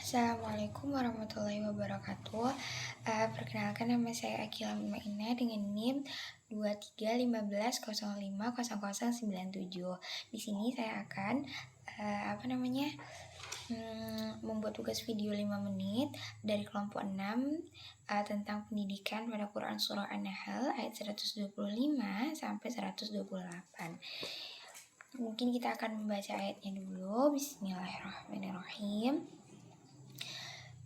Assalamualaikum warahmatullahi wabarakatuh. Perkenalkan, nama saya Akila Mumaina dengan NIM 2315050097. Di sini saya akan membuat tugas video 5 menit dari kelompok 6 tentang pendidikan pada Quran Surah An-Nahl ayat 125 sampai 128. Mungkin kita akan membaca ayatnya dulu. Bismillahirrahmanirrahim.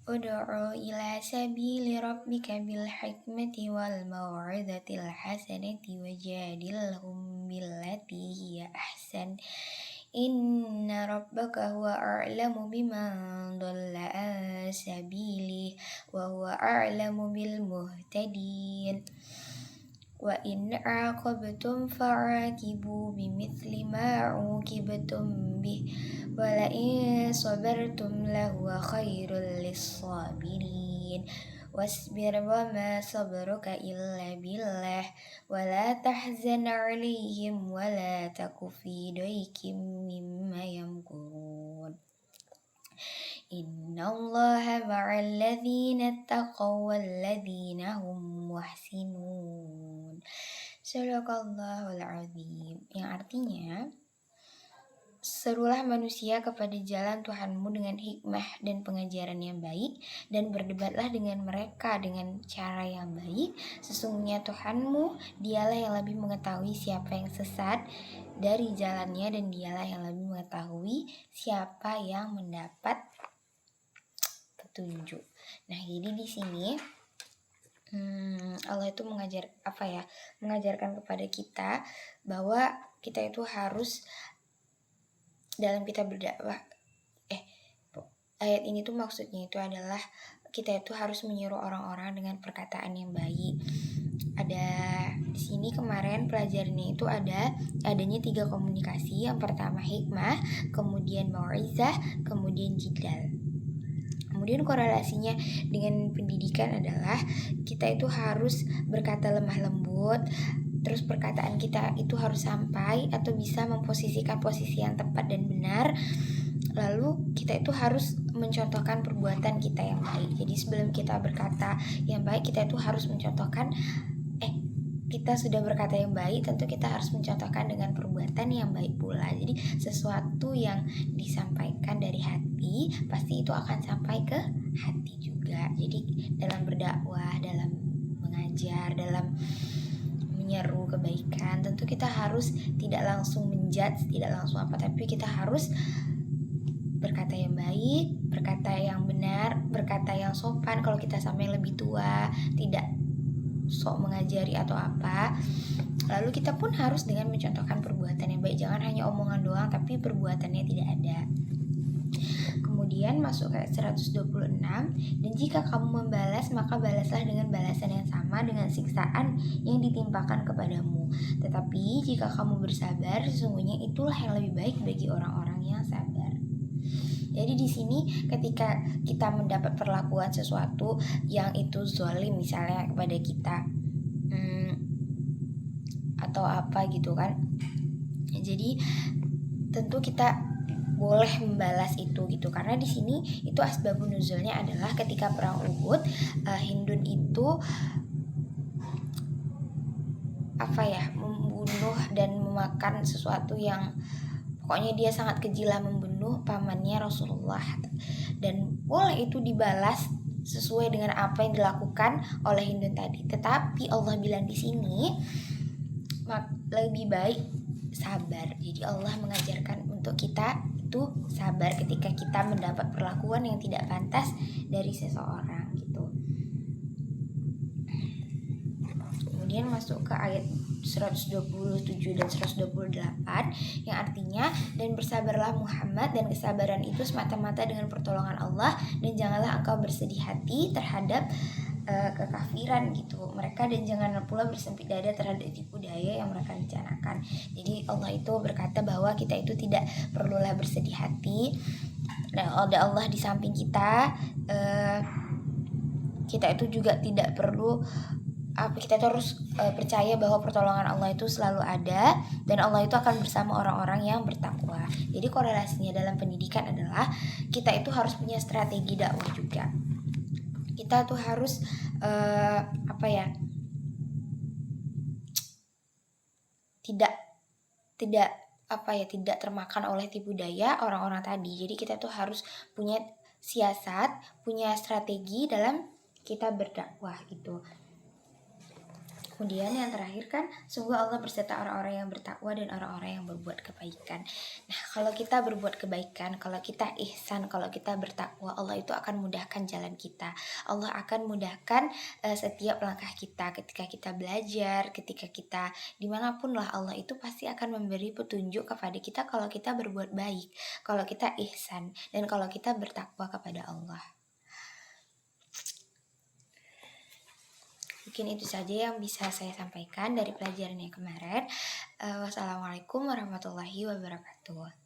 Ud'u ila sabili rabbika bil hikmati wal mau'izatil hasanati wajadilhum billati hiya ahsan. Inna rabbaka huwa a'lamu biman dhalla an sabilihi wa huwa a'lamu bil muhtadin. Wa in aqabtum fa'aqibu bimithli ma 'uqibtum bih wa la in sabartum lahuwa khairul lis-sabirin. Wasbir wa ma sabruka illa billah wa la tahzan 'alaihim wa la taku fi daykin mimma yamkurun. Innallaha ma'al ladzina taqaw wal ladzina hum muhsinun. Shadaqallahul azim. Yang artinya, serulah manusia kepada jalan Tuhanmu dengan hikmah dan pengajaran yang baik, dan berdebatlah dengan mereka dengan cara yang baik. Sesungguhnya Tuhanmu, dialah yang lebih mengetahui siapa yang sesat dari jalannya, dan dialah yang lebih mengetahui siapa yang mendapat petunjuk. Nah, jadi di sini Allah itu mengajarkan kepada kita bahwa kita itu harus dalam kita berdakwah. Ayat ini tuh maksudnya itu adalah kita itu harus menyuruh orang-orang dengan perkataan yang baik. Ada di sini kemarin pelajarannya itu adanya 3 komunikasi. Yang pertama hikmah, kemudian mau'izah, kemudian jidal. Kemudian korelasinya dengan pendidikan adalah kita itu harus berkata lemah lembut, terus perkataan kita itu harus sampai atau bisa memposisikan posisi yang tepat dan benar. Lalu kita itu harus mencontohkan perbuatan kita yang baik. Jadi sebelum kita berkata yang baik, kita itu harus mencontohkan kita sudah berkata yang baik, tentu kita harus mencontohkan dengan perbuatan yang baik pula. Jadi sesuatu yang disampaikan dari hati pasti itu akan sampai ke hati juga. Jadi dalam berdakwah, dalam mengajar, dalam menyeru kebaikan, tentu kita harus tidak langsung menjudge, tidak langsung tapi kita harus berkata yang baik, berkata yang benar, berkata yang sopan. Kalau kita sama yang lebih tua, tidak sok mengajari atau apa. Lalu kita pun harus dengan mencontohkan perbuatan yang baik. Jangan hanya omongan doang tapi perbuatannya tidak ada. Kemudian masuk ke 126. Dan jika kamu membalas, maka balaslah dengan balasan yang sama dengan siksaan yang ditimpakan kepadamu. Tetapi jika kamu bersabar, sesungguhnya itulah yang lebih baik bagi orang-orang yang sabar. Jadi di sini ketika kita mendapat perlakuan sesuatu yang itu zalim misalnya kepada kita atau apa gitu kan, jadi tentu kita boleh membalas itu gitu, karena di sini itu asbabun nuzulnya adalah ketika perang Uhud, Hindun itu membunuh dan memakan sesuatu yang pokoknya dia sangat kejilah membunuh pamannya Rasulullah, dan boleh itu dibalas sesuai dengan apa yang dilakukan oleh Hindun tadi. Tetapi Allah bilang di sini lebih baik sabar. Jadi Allah mengajarkan untuk kita itu sabar ketika kita mendapat perlakuan yang tidak pantas dari seseorang gitu. Kemudian masuk ke ayat 127 dan 128 yang artinya, dan bersabarlah Muhammad, dan kesabaran itu semata-mata dengan pertolongan Allah, dan janganlah engkau bersedih hati terhadap kekafiran gitu mereka, dan jangan pula bersempit dada terhadap tipu daya yang mereka rencanakan. Jadi Allah itu berkata bahwa kita itu tidak perlulah bersedih hati. Nah, ada Allah di samping kita, kita itu juga tidak perlu kita terus percaya bahwa pertolongan Allah itu selalu ada, dan Allah itu akan bersama orang-orang yang bertakwa. Jadi korelasinya dalam pendidikan adalah kita itu harus punya strategi dakwah juga. Kita tuh harus tidak termakan oleh tipu daya orang-orang tadi. Jadi kita tuh harus punya siasat, punya strategi dalam kita berdakwah gitu. Kemudian yang terakhir kan, sungguh Allah berserta orang-orang yang bertakwa dan orang-orang yang berbuat kebaikan. Nah, kalau kita berbuat kebaikan, kalau kita ihsan, kalau kita bertakwa, Allah itu akan mudahkan jalan kita. Allah akan mudahkan setiap langkah kita ketika kita belajar, ketika kita dimanapun lah, Allah itu pasti akan memberi petunjuk kepada kita kalau kita berbuat baik, kalau kita ihsan, dan kalau kita bertakwa kepada Allah. Mungkin itu saja yang bisa saya sampaikan dari pelajaran yang kemarin. Wassalamualaikum warahmatullahi wabarakatuh.